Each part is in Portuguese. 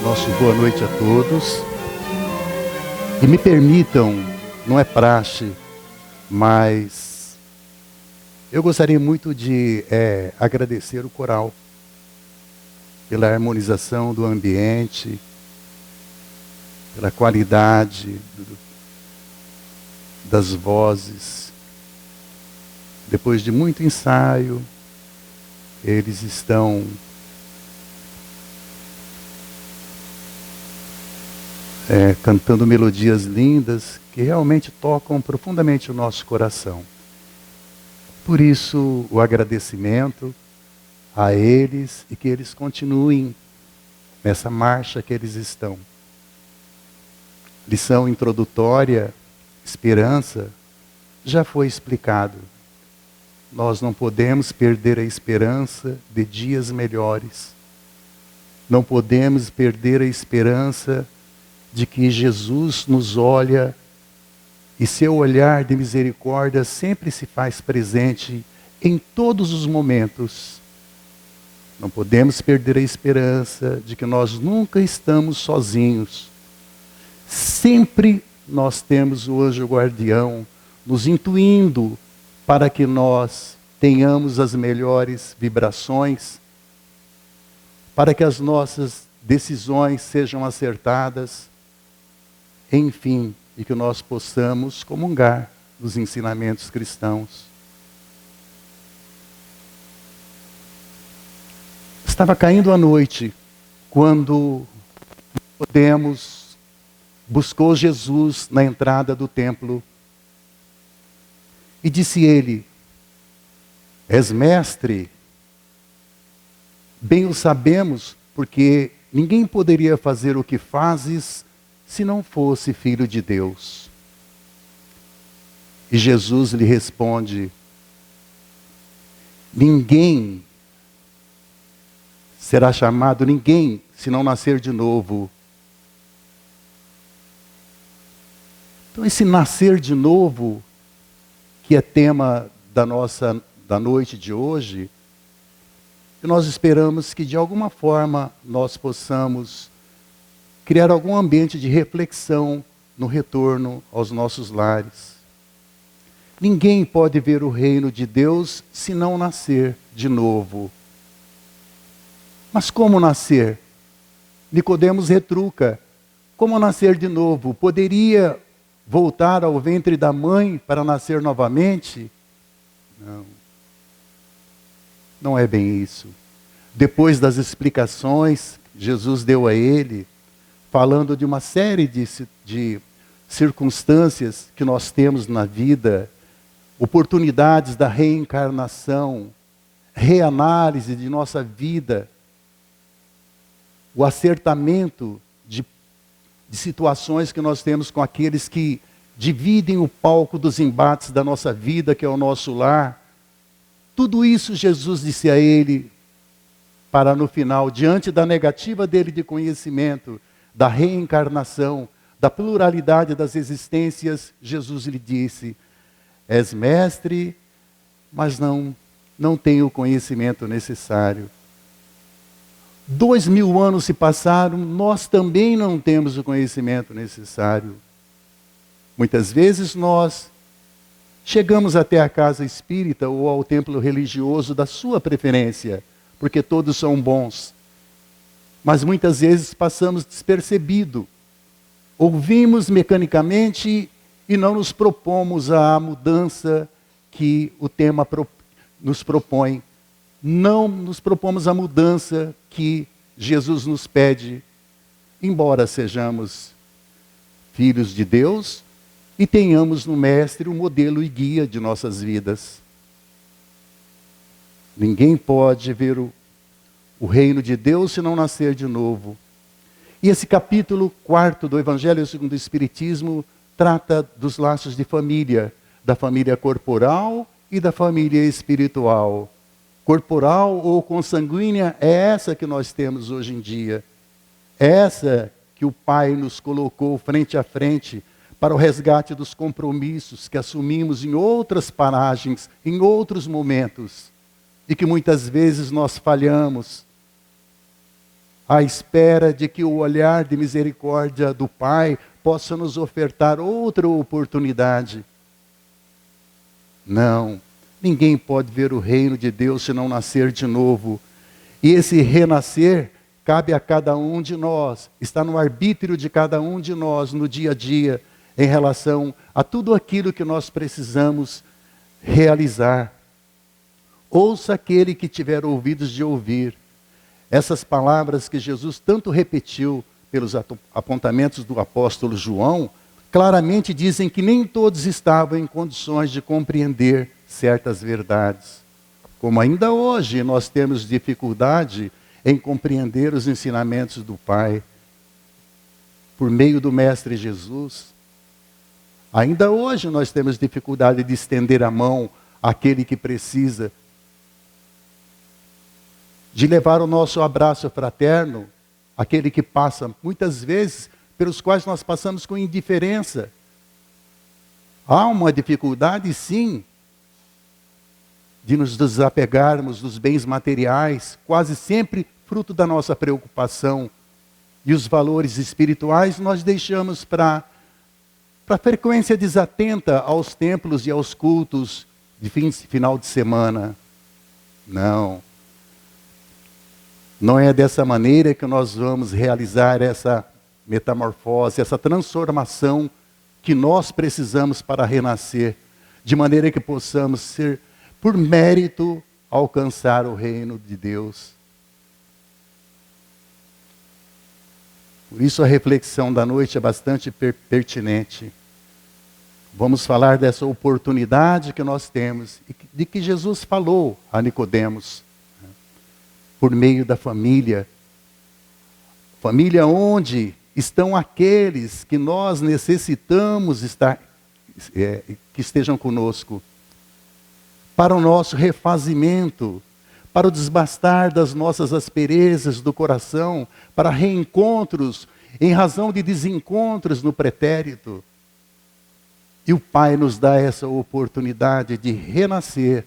Nosso boa noite a todos. E me permitam, não é praxe, mas eu gostaria muito de agradecer o coral pela harmonização do ambiente, pela qualidade das vozes. Depois de muito ensaio, eles estão cantando melodias lindas que realmente tocam profundamente o nosso coração. Por isso, o agradecimento a eles e que eles continuem nessa marcha que eles estão. Lição introdutória, esperança, já foi explicado. Nós não podemos perder a esperança de dias melhores. Não podemos perder a esperança de que Jesus nos olha e seu olhar de misericórdia sempre se faz presente em todos os momentos. Não podemos perder a esperança de que nós nunca estamos sozinhos. Sempre nós temos o anjo guardião nos intuindo para que nós tenhamos as melhores vibrações, para que as nossas decisões sejam acertadas, enfim, e que nós possamos comungar dos ensinamentos cristãos. Estava caindo a noite quando Nicodemos buscou Jesus na entrada do templo e disse ele: "És mestre?" Bem o sabemos, porque ninguém poderia fazer o que fazes se não fosse filho de Deus. E Jesus lhe responde: ninguém será chamado ninguém se não nascer de novo. Então esse nascer de novo, que é tema da noite de hoje, nós esperamos que de alguma forma nós possamos criar algum ambiente de reflexão no retorno aos nossos lares. Ninguém pode ver o reino de Deus se não nascer de novo. Mas como nascer? Nicodemos retruca: como nascer de novo? Poderia voltar ao ventre da mãe para nascer novamente? Não. Não é bem isso. Depois das explicações que Jesus deu a ele, falando de uma série de circunstâncias que nós temos na vida, oportunidades da reencarnação, reanálise de nossa vida, o acertamento de situações que nós temos com aqueles que dividem o palco dos embates da nossa vida, que é o nosso lar. Tudo isso Jesus disse a ele, para no final, diante da negativa dele de conhecimento, da reencarnação, da pluralidade das existências, Jesus lhe disse: és mestre, mas não tem o conhecimento necessário. 2000 anos se passaram, nós também não temos o conhecimento necessário. Muitas vezes nós chegamos até a casa espírita ou ao templo religioso da sua preferência, porque todos são bons. Mas muitas vezes passamos despercebido. Ouvimos mecanicamente e não nos propomos a mudança que o tema nos propõe. Não nos propomos a mudança que Jesus nos pede, embora sejamos filhos de Deus e tenhamos no Mestre o modelo e guia de nossas vidas. Ninguém pode ver o reino de Deus se não nascer de novo. E esse capítulo 4 do Evangelho segundo o Espiritismo trata dos laços de família, da família corporal e da família espiritual. Corporal ou consanguínea é essa que nós temos hoje em dia. É essa que o Pai nos colocou frente a frente para o resgate dos compromissos que assumimos em outras paragens, em outros momentos, e que muitas vezes nós falhamos. à espera de que o olhar de misericórdia do Pai possa nos ofertar outra oportunidade. Não, ninguém pode ver o reino de Deus se não nascer de novo. E esse renascer cabe a cada um de nós, está no arbítrio de cada um de nós no dia a dia, em relação a tudo aquilo que nós precisamos realizar. Ouça aquele que tiver ouvidos de ouvir. Essas palavras que Jesus tanto repetiu pelos apontamentos do apóstolo João, claramente dizem que nem todos estavam em condições de compreender certas verdades. Como ainda hoje nós temos dificuldade em compreender os ensinamentos do Pai, por meio do Mestre Jesus. Ainda hoje nós temos dificuldade de estender a mão àquele que precisa, de levar o nosso abraço fraterno, aquele que passa, muitas vezes, pelos quais nós passamos com indiferença. Há uma dificuldade, sim, de nos desapegarmos dos bens materiais, quase sempre fruto da nossa preocupação. E os valores espirituais nós deixamos para a frequência desatenta aos templos e aos cultos de final de semana. Não é dessa maneira que nós vamos realizar essa metamorfose, essa transformação que nós precisamos para renascer, de maneira que possamos ser, por mérito, alcançar o reino de Deus. Por isso a reflexão da noite é bastante pertinente. Vamos falar dessa oportunidade que nós temos, e de que Jesus falou a Nicodemos, por meio da família. Família onde estão aqueles que nós necessitamos que estejam conosco, para o nosso refazimento, para o desbastar das nossas asperezas do coração, para reencontros em razão de desencontros no pretérito. E o Pai nos dá essa oportunidade de renascer,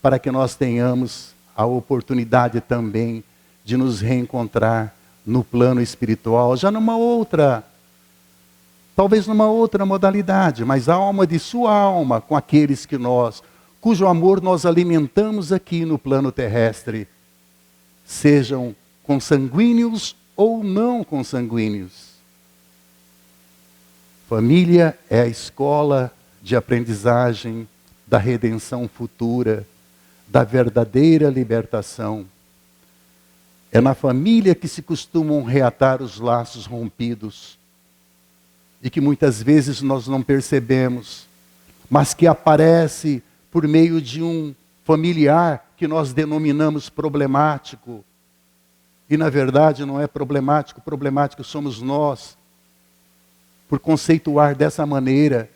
para que nós tenhamos a oportunidade também de nos reencontrar no plano espiritual, já numa outra, talvez numa outra modalidade, mas a alma de sua alma com aqueles cujo amor nós alimentamos aqui no plano terrestre, sejam consanguíneos ou não consanguíneos. Família é a escola de aprendizagem da redenção futura, da verdadeira libertação. É na família que se costumam reatar os laços rompidos, e que muitas vezes nós não percebemos, mas que aparece por meio de um familiar que nós denominamos problemático. E na verdade não é problemático, problemático somos nós, por conceituar dessa maneira.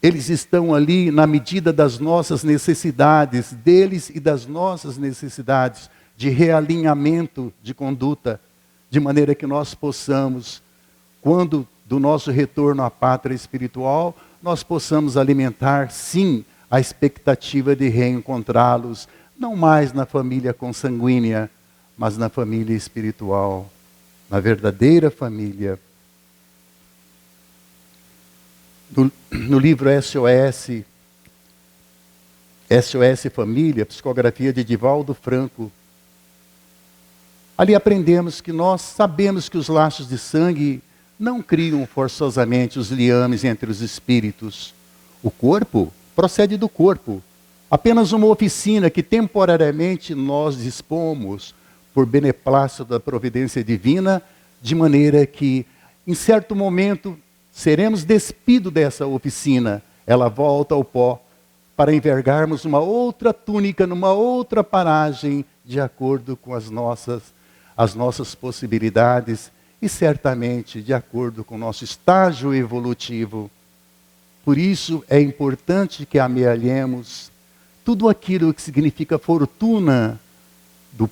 Eles estão ali na medida das nossas necessidades, deles e das nossas necessidades, de realinhamento de conduta, de maneira que nós possamos, quando do nosso retorno à pátria espiritual, nós possamos alimentar, sim, a expectativa de reencontrá-los, não mais na família consanguínea, mas na família espiritual, na verdadeira família. No livro SOS Família, psicografia de Divaldo Franco, ali aprendemos que nós sabemos que os laços de sangue não criam forçosamente os liames entre os espíritos. O corpo procede do corpo. Apenas uma oficina que temporariamente nós dispomos por beneplácito da providência divina, de maneira que, em certo momento, seremos despidos dessa oficina. Ela volta ao pó, para envergarmos uma outra túnica, numa outra paragem, de acordo com as nossas possibilidades e certamente de acordo com o nosso estágio evolutivo. Por isso é importante que amealhemos tudo aquilo que significa fortuna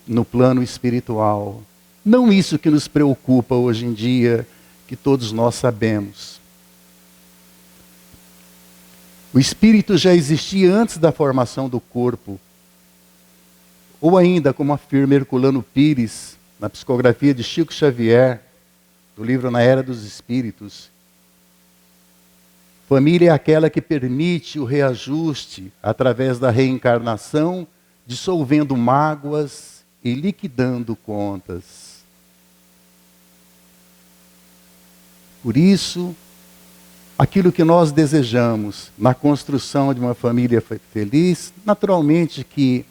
no plano espiritual. Não isso que nos preocupa hoje em dia, que todos nós sabemos. O espírito já existia antes da formação do corpo. Ou ainda, como afirma Herculano Pires, na psicografia de Chico Xavier, do livro Na Era dos Espíritos, família é aquela que permite o reajuste através da reencarnação, dissolvendo mágoas e liquidando contas. Por isso, aquilo que nós desejamos na construção de uma família feliz, naturalmente que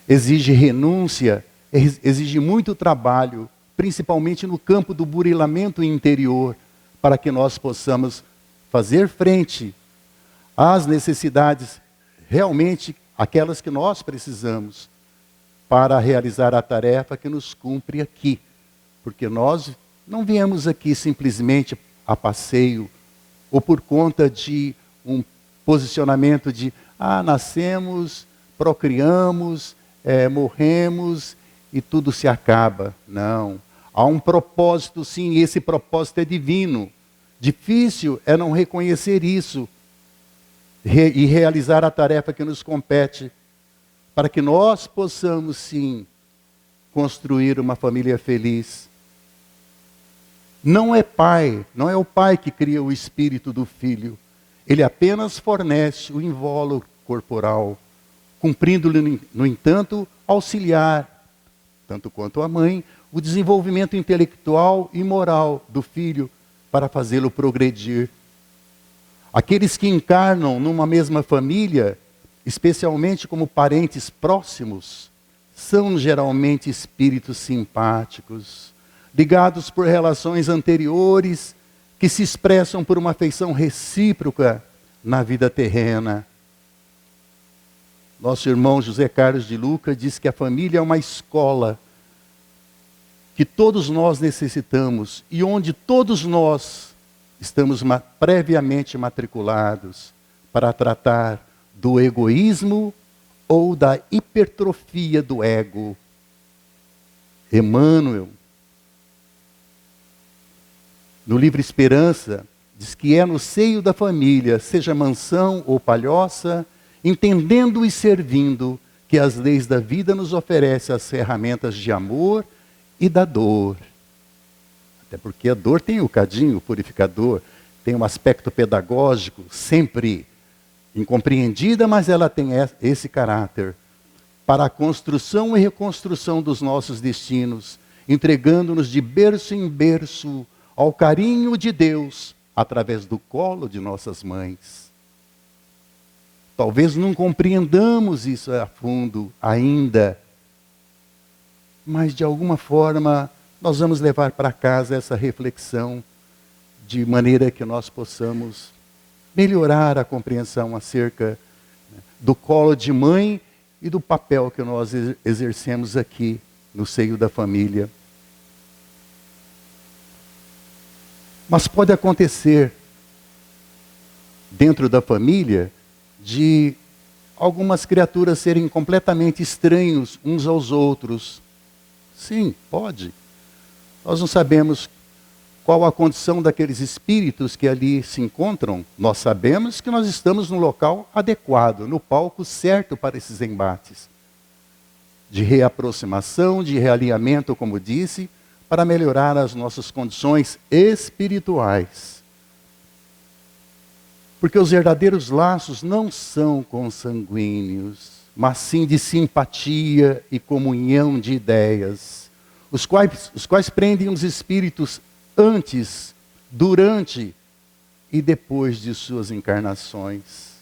exige renúncia, exige muito trabalho, principalmente no campo do burilamento interior, para que nós possamos fazer frente às necessidades, realmente aquelas que nós precisamos, para realizar a tarefa que nos cumpre aqui. Porque nós não viemos aqui simplesmente a passeio, ou por conta de um posicionamento de, nascemos, procriamos, morremos e tudo se acaba. Não. Há um propósito, sim, e esse propósito é divino. Difícil é não reconhecer isso e realizar a tarefa que nos compete, para que nós possamos, sim, construir uma família feliz. Não é o pai que cria o espírito do filho. Ele apenas fornece o invólucro corporal, cumprindo-lhe, no entanto, auxiliar, tanto quanto a mãe, o desenvolvimento intelectual e moral do filho, para fazê-lo progredir. Aqueles que encarnam numa mesma família, especialmente como parentes próximos, são geralmente espíritos simpáticos, ligados por relações anteriores, que se expressam por uma afeição recíproca na vida terrena. Nosso irmão José Carlos de Luca diz que a família é uma escola que todos nós necessitamos e onde todos nós estamos previamente matriculados para tratar do egoísmo ou da hipertrofia do ego. Emmanuel, no livro Esperança, diz que é no seio da família, seja mansão ou palhoça, entendendo e servindo, que as leis da vida nos oferecem as ferramentas de amor e da dor. Até porque a dor tem o cadinho, o purificador, tem um aspecto pedagógico, sempre incompreendida, mas ela tem esse caráter, para a construção e reconstrução dos nossos destinos, entregando-nos de berço em berço ao carinho de Deus, através do colo de nossas mães. Talvez não compreendamos isso a fundo ainda, mas de alguma forma nós vamos levar para casa essa reflexão, de maneira que nós possamos melhorar a compreensão acerca do colo de mãe e do papel que nós exercemos aqui no seio da família. Mas pode acontecer, dentro da família, de algumas criaturas serem completamente estranhos uns aos outros. Sim, pode. Nós não sabemos qual a condição daqueles espíritos que ali se encontram. Nós sabemos que nós estamos no local adequado, no palco certo para esses embates. De reaproximação, de realinhamento, como disse, para melhorar as nossas condições espirituais. Porque os verdadeiros laços não são consanguíneos, mas sim de simpatia e comunhão de ideias, os quais prendem os espíritos antes, durante e depois de suas encarnações.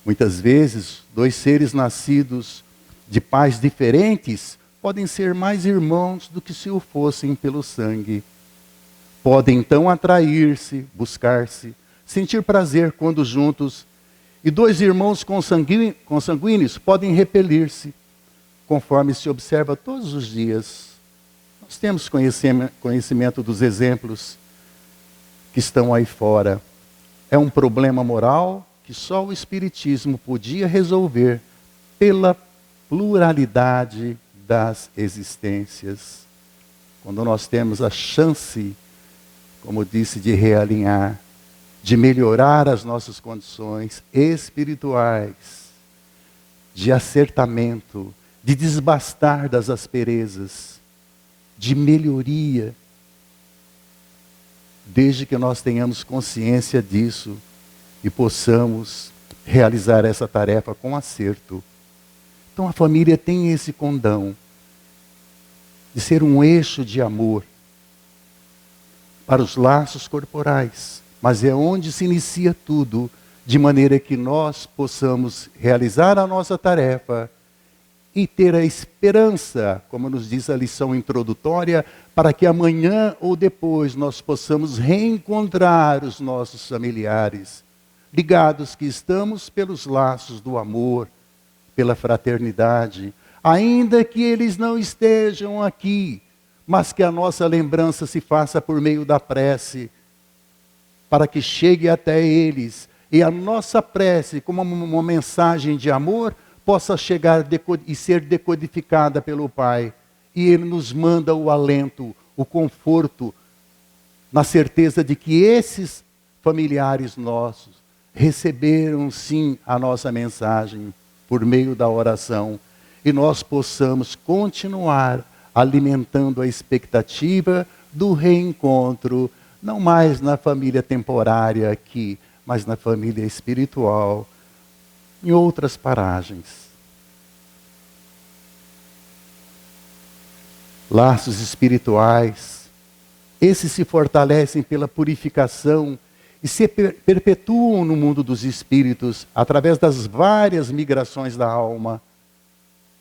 Muitas vezes, dois seres nascidos de pais diferentes podem ser mais irmãos do que se o fossem pelo sangue. Podem então atrair-se, buscar-se, sentir prazer quando juntos, e dois irmãos consanguíneos podem repelir-se, conforme se observa todos os dias. Nós temos conhecimento dos exemplos que estão aí fora. É um problema moral que só o Espiritismo podia resolver pela pluralidade das existências. Quando nós temos a chance, como disse, de realinhar, de melhorar as nossas condições espirituais, de acertamento, de desbastar das asperezas, de melhoria, desde que nós tenhamos consciência disso e possamos realizar essa tarefa com acerto. Então a família tem esse condão de ser um eixo de amor para os laços corporais, mas é onde se inicia tudo, de maneira que nós possamos realizar a nossa tarefa e ter a esperança, como nos diz a lição introdutória, para que amanhã ou depois nós possamos reencontrar os nossos familiares, ligados que estamos pelos laços do amor, pela fraternidade, ainda que eles não estejam aqui, mas que a nossa lembrança se faça por meio da prece, para que chegue até eles, e a nossa prece, como uma mensagem de amor, possa chegar e ser decodificada pelo Pai. E Ele nos manda o alento, o conforto, na certeza de que esses familiares nossos receberam sim a nossa mensagem por meio da oração. E nós possamos continuar alimentando a expectativa do reencontro, não mais na família temporária aqui, mas na família espiritual, em outras paragens. Laços espirituais, esses se fortalecem pela purificação e se perpetuam no mundo dos espíritos através das várias migrações da alma.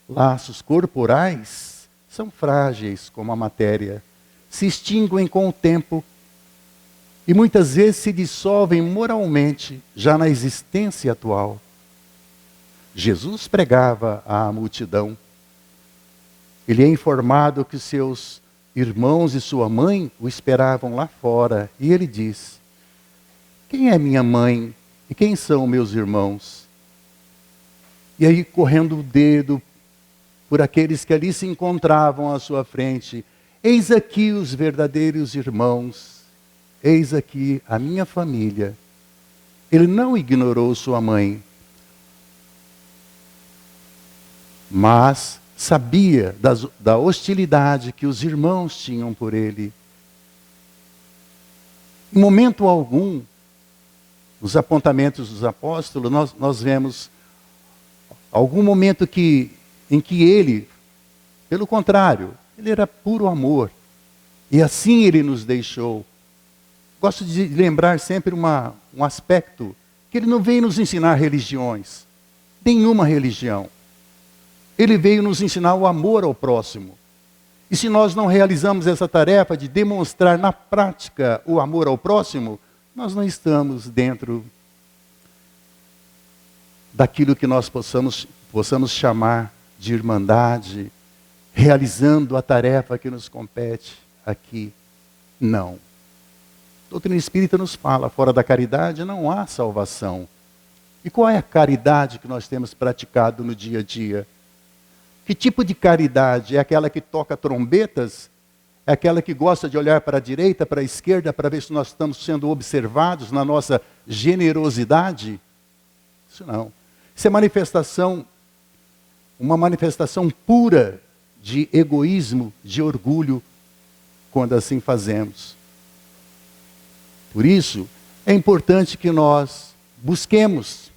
Laços corporais são frágeis como a matéria, se extinguem com o tempo e muitas vezes se dissolvem moralmente já na existência atual. Jesus pregava à multidão. Ele é informado que seus irmãos e sua mãe o esperavam lá fora. E ele diz: quem é minha mãe e quem são meus irmãos? E aí, correndo o dedo por aqueles que ali se encontravam à sua frente: eis aqui os verdadeiros irmãos, eis aqui a minha família. Ele não ignorou sua mãe, mas sabia da hostilidade que os irmãos tinham por ele. Em momento algum, nos apontamentos dos apóstolos, nós vemos algum momento em que ele, pelo contrário, ele era puro amor. E assim ele nos deixou. Gosto de lembrar sempre um aspecto, que ele não veio nos ensinar religiões, nenhuma religião. Ele veio nos ensinar o amor ao próximo. E se nós não realizamos essa tarefa de demonstrar na prática o amor ao próximo, nós não estamos dentro daquilo que nós possamos chamar de irmandade, realizando a tarefa que nos compete aqui. Não. A doutrina espírita nos fala, fora da caridade não há salvação. E qual é a caridade que nós temos praticado no dia a dia? Que tipo de caridade? É aquela que toca trombetas? É aquela que gosta de olhar para a direita, para a esquerda, para ver se nós estamos sendo observados na nossa generosidade? Isso não. Isso é uma manifestação pura de egoísmo, de orgulho, quando assim fazemos. Por isso, é importante que nós busquemos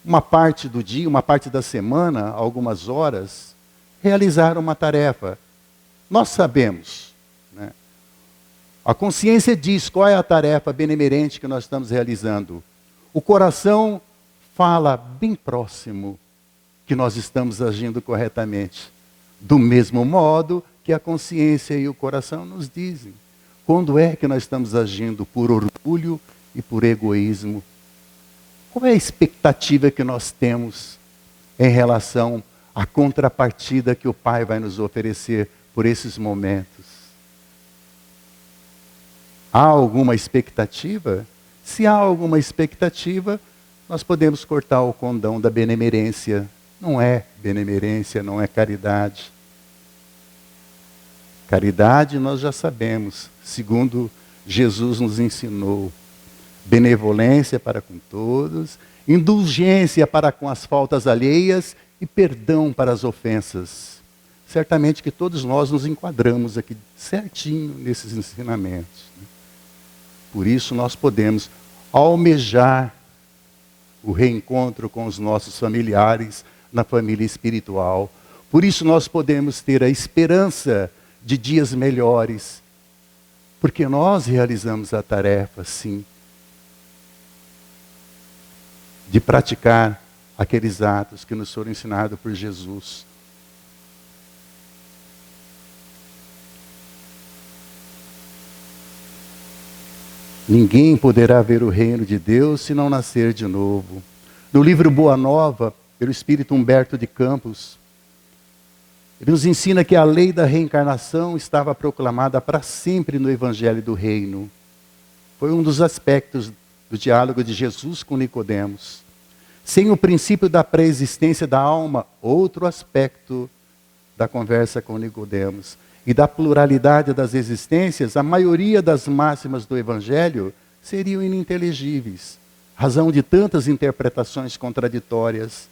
uma parte do dia, uma parte da semana, algumas horas, realizar uma tarefa. Nós sabemos, né? A consciência diz qual é a tarefa benemerente que nós estamos realizando. O coração fala bem próximo que nós estamos agindo corretamente. Do mesmo modo que a consciência e o coração nos dizem quando é que nós estamos agindo por orgulho e por egoísmo. Qual é a expectativa que nós temos em relação à contrapartida que o Pai vai nos oferecer por esses momentos? Há alguma expectativa? Se há alguma expectativa, nós podemos cortar o condão da benemerência. Não é benemerência, não é caridade. Caridade nós já sabemos, segundo Jesus nos ensinou. Benevolência para com todos, indulgência para com as faltas alheias e perdão para as ofensas. certamente que todos nós nos enquadramos aqui certinho nesses ensinamentos. Por isso nós podemos almejar o reencontro com os nossos familiares na família espiritual. Por isso nós podemos ter a esperança de dias melhores, porque nós realizamos a tarefa, sim, de praticar aqueles atos que nos foram ensinados por Jesus. Ninguém poderá ver o reino de Deus se não nascer de novo. No livro Boa Nova, pelo Espírito Humberto de Campos, ele nos ensina que a lei da reencarnação estava proclamada para sempre no Evangelho do Reino. Foi um dos aspectos do diálogo de Jesus com Nicodemos. Sem o princípio da pré-existência da alma, outro aspecto da conversa com Nicodemos, e da pluralidade das existências, a maioria das máximas do Evangelho seriam ininteligíveis, razão de tantas interpretações contraditórias.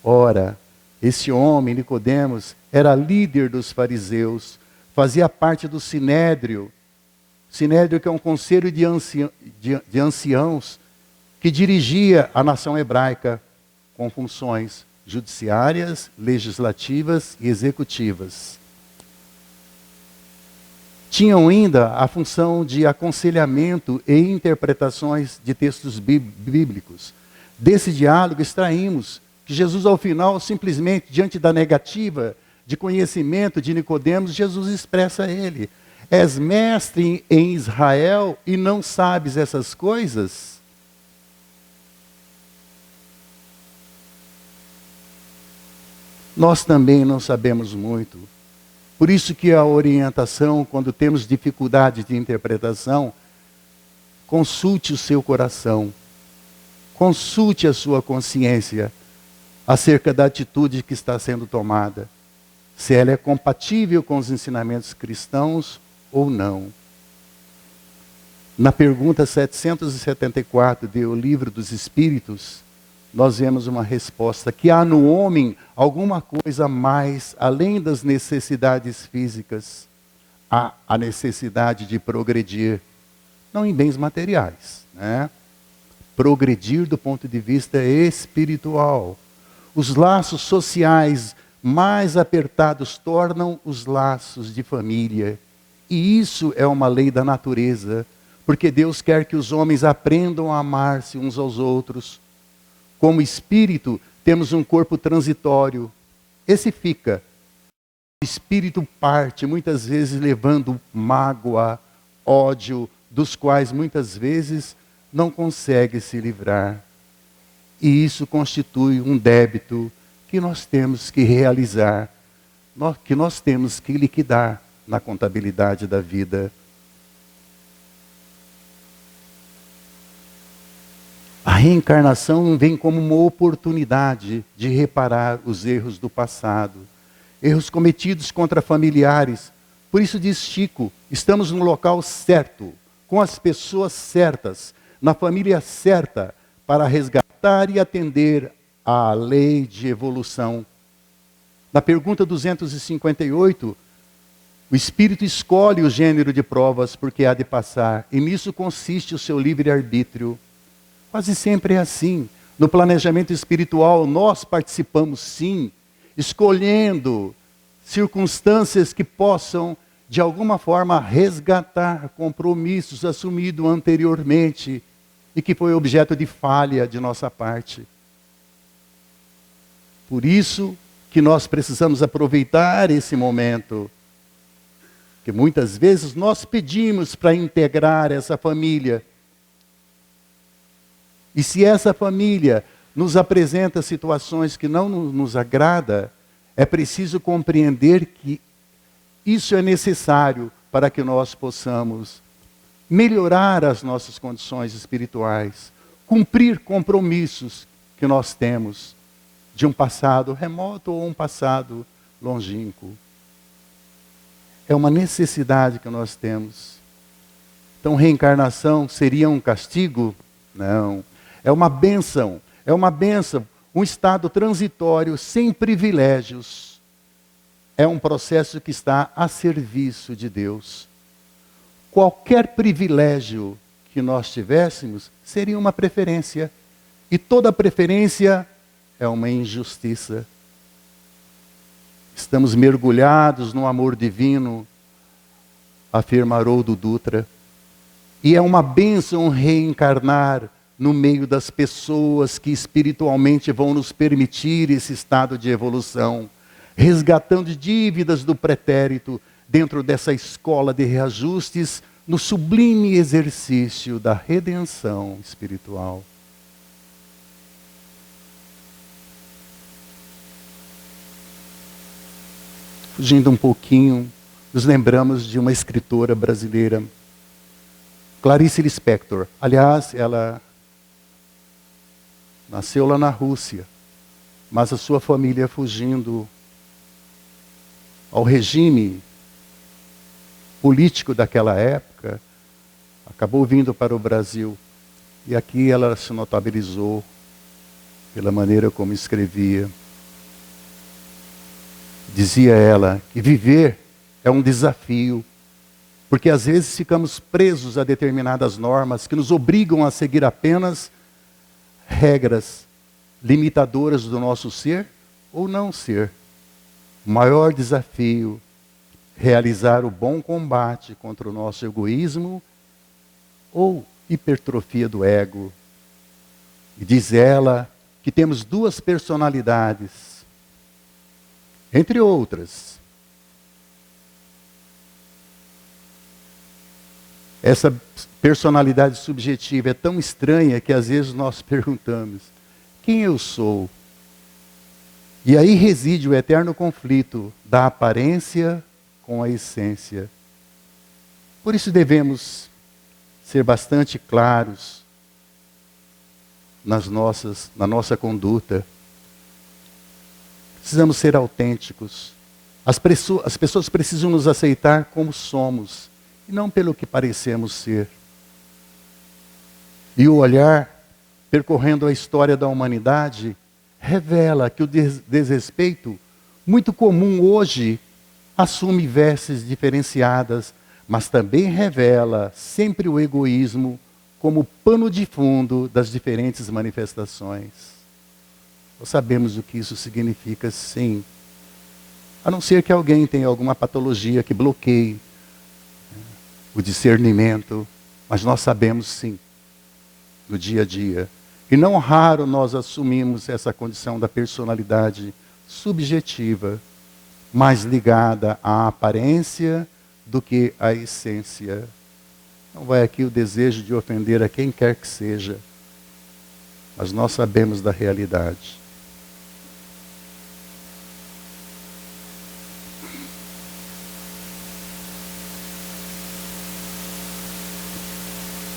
Ora, esse homem, Nicodemos, era líder dos fariseus, fazia parte do Sinédrio. Sinédrio, que é um conselho de anciãos que dirigia a nação hebraica com funções judiciárias, legislativas e executivas. Tinham ainda a função de aconselhamento e interpretações de textos bíblicos. Desse diálogo extraímos que Jesus, ao final, simplesmente, diante da negativa de conhecimento de Nicodemos, Jesus expressa a ele: és mestre em Israel e não sabes essas coisas? Nós também não sabemos muito. Por isso que a orientação, quando temos dificuldade de interpretação, consulte o seu coração, consulte a sua consciência acerca da atitude que está sendo tomada, se ela é compatível com os ensinamentos cristãos ou não. Na pergunta 774 do Livro dos Espíritos, nós vemos uma resposta: que há no homem alguma coisa mais, além das necessidades físicas. Há a necessidade de progredir, não em bens materiais, né? Progredir do ponto de vista espiritual. Os laços sociais mais apertados tornam os laços de família. E isso é uma lei da natureza, porque Deus quer que os homens aprendam a amar-se uns aos outros. Como espírito, temos um corpo transitório. Esse fica. O espírito parte, muitas vezes levando mágoa, ódio, dos quais muitas vezes não consegue se livrar. E isso constitui um débito que nós temos que realizar, que nós temos que liquidar na contabilidade da vida. A reencarnação vem como uma oportunidade de reparar os erros do passado, erros cometidos contra familiares. Por isso diz Chico, estamos no local certo, com as pessoas certas, na família certa, para resgatar e atender à lei de evolução. Na pergunta 258, o Espírito escolhe o gênero de provas porque há de passar, e nisso consiste o seu livre-arbítrio. Quase sempre é assim. No planejamento espiritual, nós participamos sim, escolhendo circunstâncias que possam, de alguma forma, resgatar compromissos assumidos anteriormente e que foi objeto de falha de nossa parte. Por isso que nós precisamos aproveitar esse momento, que muitas vezes nós pedimos para integrar essa família. E se essa família nos apresenta situações que não nos agrada, é preciso compreender que isso é necessário para que nós possamos melhorar as nossas condições espirituais, cumprir compromissos que nós temos de um passado remoto ou um passado longínquo. É uma necessidade que nós temos. Então, reencarnação seria um castigo? Não. É uma bênção, um estado transitório, sem privilégios. é um processo que está a serviço de Deus. Qualquer privilégio que nós tivéssemos seria uma preferência. E toda preferência é uma injustiça. Estamos mergulhados no amor divino, afirma Haroldo Dutra. E é uma bênção reencarnar no meio das pessoas que espiritualmente vão nos permitir esse estado de evolução, resgatando dívidas do pretérito dentro dessa escola de reajustes, no sublime exercício da redenção espiritual. Fugindo um pouquinho, nos lembramos de uma escritora brasileira, Clarice Lispector. Aliás, ela nasceu lá na Rússia, mas a sua família, fugindo ao regime político daquela época, acabou vindo para o Brasil. E aqui ela se notabilizou pela maneira como escrevia. Dizia ela que viver é um desafio, porque às vezes ficamos presos a determinadas normas que nos obrigam a seguir apenas regras limitadoras do nosso ser ou não ser. O maior desafio é realizar o bom combate contra o nosso egoísmo ou hipertrofia do ego. E diz ela que temos duas personalidades, entre outras. Essa personalidade subjetiva é tão estranha que às vezes nós perguntamos: quem eu sou? E aí reside o eterno conflito da aparência com a essência. Por isso devemos ser bastante claros na nossa conduta. Precisamos ser autênticos. As pessoas precisam nos aceitar como somos, e não pelo que parecemos ser. E o olhar, percorrendo a história da humanidade, revela que o desrespeito, muito comum hoje, assume vestes diferenciadas, mas também revela sempre o egoísmo como pano de fundo das diferentes manifestações. Nós sabemos o que isso significa, sim. A não ser que alguém tenha alguma patologia que bloqueie o discernimento, mas nós sabemos, sim, no dia a dia. E não raro nós assumimos essa condição da personalidade subjetiva, mais ligada à aparência do que à essência. Não vai aqui o desejo de ofender a quem quer que seja, mas nós sabemos da realidade.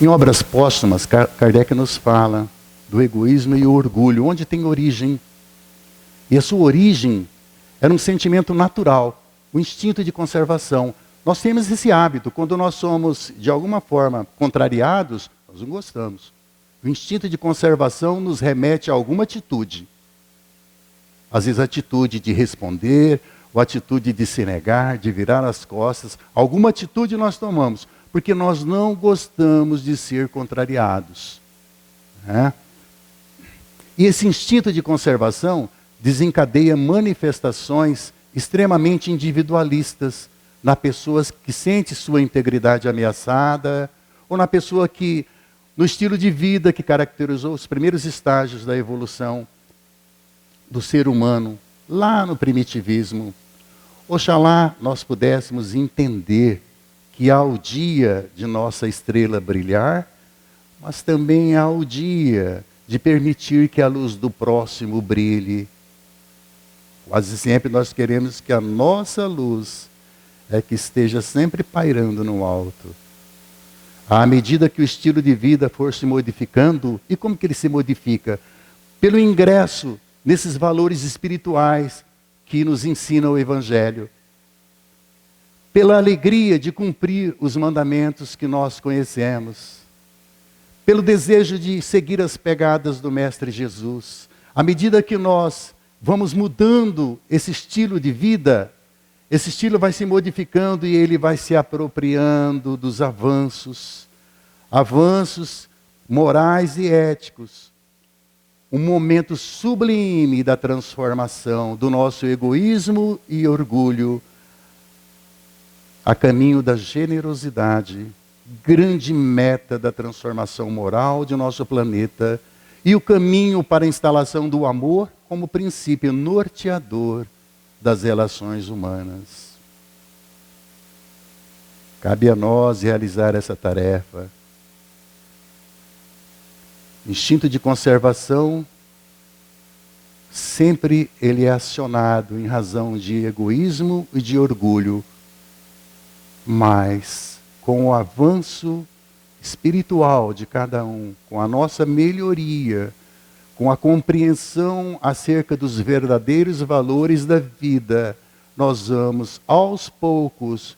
Em Obras Póstumas, Kardec nos fala do egoísmo e o orgulho, onde tem origem. E a sua origem era um sentimento natural, o instinto de conservação. Nós temos esse hábito, quando nós somos, de alguma forma, contrariados, nós não gostamos. O instinto de conservação nos remete a alguma atitude. Às vezes a atitude de responder, ou a atitude de se negar, de virar as costas. Alguma atitude nós tomamos, porque nós não gostamos de ser contrariados. Né? E esse instinto de conservação desencadeia manifestações extremamente individualistas na pessoa que sente sua integridade ameaçada, ou na pessoa que, no estilo de vida que caracterizou os primeiros estágios da evolução do ser humano, lá no primitivismo. Oxalá nós pudéssemos entender que há o dia de nossa estrela brilhar, mas também há o dia de permitir que a luz do próximo brilhe. Quase sempre nós queremos que a nossa luz é que esteja sempre pairando no alto. À medida que o estilo de vida for se modificando, e como que ele se modifica? Pelo ingresso nesses valores espirituais que nos ensina o Evangelho. Pela alegria de cumprir os mandamentos que nós conhecemos. Pelo desejo de seguir as pegadas do Mestre Jesus. À medida que nós vamos mudando esse estilo de vida, Esse estilo vai se modificando e ele vai se apropriando dos avanços morais e éticos. Um momento sublime da transformação do nosso egoísmo e orgulho a caminho da generosidade, grande meta da transformação moral de nosso planeta, e o caminho para a instalação do amor como princípio norteador das relações humanas. Cabe a nós realizar essa tarefa. Instinto de conservação, sempre ele é acionado em razão de egoísmo e de orgulho, mas com o avanço espiritual de cada um, com a nossa melhoria, com a compreensão acerca dos verdadeiros valores da vida, nós vamos aos poucos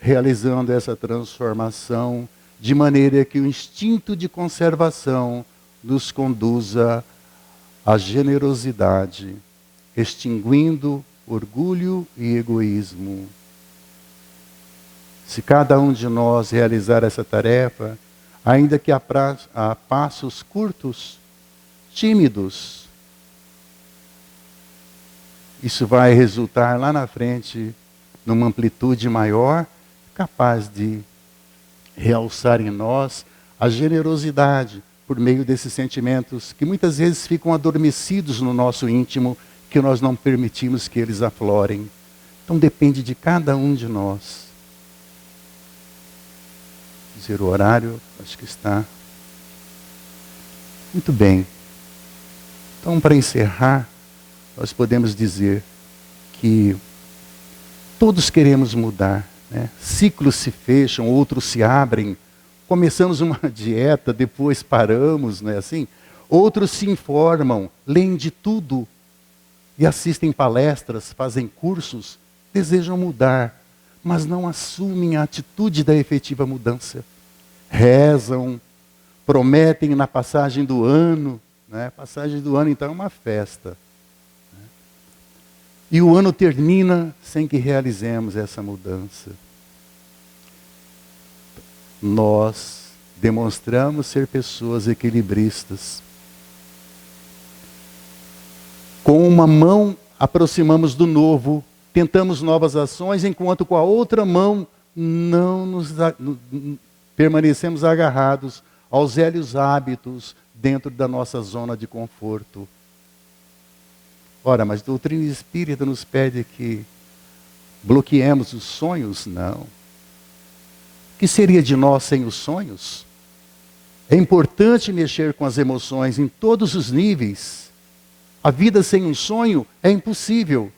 realizando essa transformação de maneira que o instinto de conservação nos conduza à generosidade, extinguindo orgulho e egoísmo. Se cada um de nós realizar essa tarefa, ainda que a passos curtos, tímidos, isso vai resultar lá na frente numa amplitude maior, capaz de realçar em nós a generosidade por meio desses sentimentos que muitas vezes ficam adormecidos no nosso íntimo, que nós não permitimos que eles aflorem. Então depende de cada um de nós. Dizer o horário, acho que está. Muito bem. Então, para encerrar, nós podemos dizer que todos queremos mudar, né? Ciclos se fecham, outros se abrem. Começamos uma dieta, depois paramos, não é assim? Outros se informam, leem de tudo e assistem palestras, fazem cursos, desejam mudar, mas não assumem a atitude da efetiva mudança. Rezam, prometem na passagem do ano, né? Passagem do ano então é uma festa, né? E o ano termina sem que realizemos essa mudança. Nós demonstramos ser pessoas equilibristas. Com uma mão aproximamos do novo, tentamos novas ações, enquanto com a outra mão permanecemos agarrados aos velhos hábitos dentro da nossa zona de conforto. Ora, mas a doutrina espírita nos pede que bloqueemos os sonhos? Não. O que seria de nós sem os sonhos? É importante mexer com as emoções em todos os níveis. A vida sem um sonho é impossível,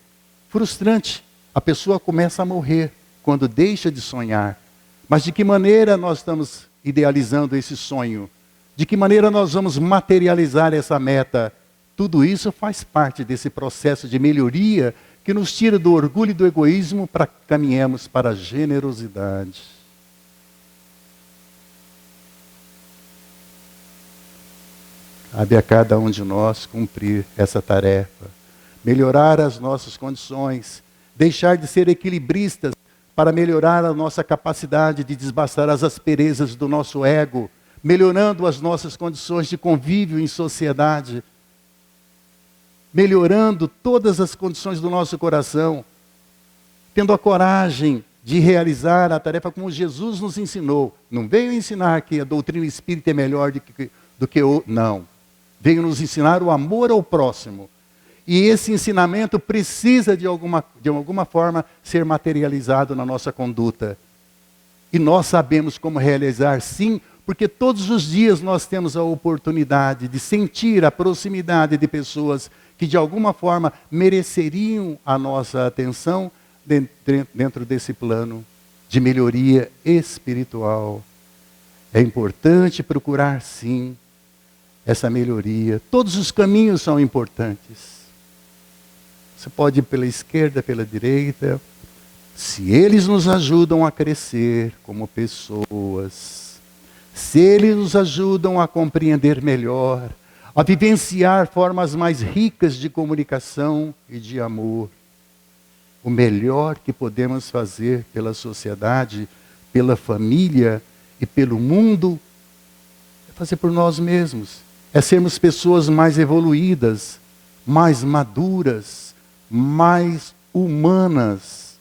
frustrante. A pessoa começa a morrer quando deixa de sonhar. Mas de que maneira nós estamos idealizando esse sonho? De que maneira nós vamos materializar essa meta? Tudo isso faz parte desse processo de melhoria que nos tira do orgulho e do egoísmo para que caminhemos para a generosidade. Cabe a cada um de nós cumprir essa tarefa, melhorar as nossas condições, deixar de ser equilibristas para melhorar a nossa capacidade de desbastar as asperezas do nosso ego, melhorando as nossas condições de convívio em sociedade, melhorando todas as condições do nosso coração, tendo a coragem de realizar a tarefa como Jesus nos ensinou. Não veio ensinar que a doutrina espírita é melhor do que o... Não. Veio nos ensinar o amor ao próximo. E esse ensinamento precisa de alguma forma ser materializado na nossa conduta. E nós sabemos como realizar, sim, porque todos os dias nós temos a oportunidade de sentir a proximidade de pessoas que de alguma forma mereceriam a nossa atenção dentro desse plano de melhoria espiritual. É importante procurar, sim, essa melhoria. Todos os caminhos são importantes. Você pode ir pela esquerda, pela direita. Se eles nos ajudam a crescer como pessoas, se eles nos ajudam a compreender melhor, a vivenciar formas mais ricas de comunicação e de amor, o melhor que podemos fazer pela sociedade, pela família e pelo mundo é fazer por nós mesmos. É sermos pessoas mais evoluídas, mais maduras, mais humanas.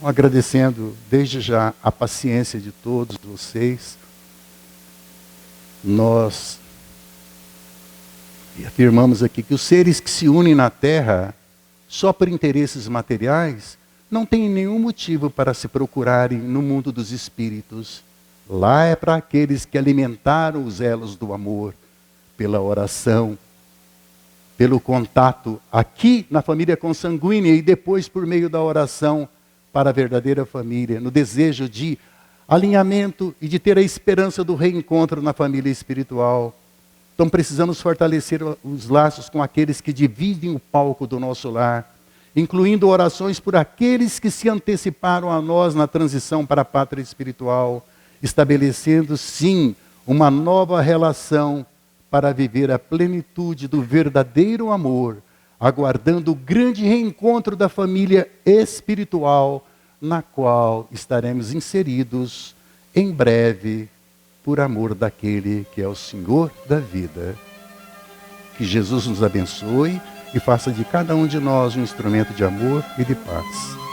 Agradecendo desde já a paciência de todos vocês, nós afirmamos aqui que os seres que se unem na Terra só por interesses materiais não têm nenhum motivo para se procurarem no mundo dos espíritos. Lá é para aqueles que alimentaram os elos do amor, pela oração, pelo contato aqui na família consanguínea e depois por meio da oração para a verdadeira família, no desejo de alinhamento e de ter a esperança do reencontro na família espiritual. Então precisamos fortalecer os laços com aqueles que dividem o palco do nosso lar, incluindo orações por aqueles que se anteciparam a nós na transição para a pátria espiritual, estabelecendo sim uma nova relação para viver a plenitude do verdadeiro amor, aguardando o grande reencontro da família espiritual, na qual estaremos inseridos em breve, por amor daquele que é o Senhor da vida. Que Jesus nos abençoe e faça de cada um de nós um instrumento de amor e de paz.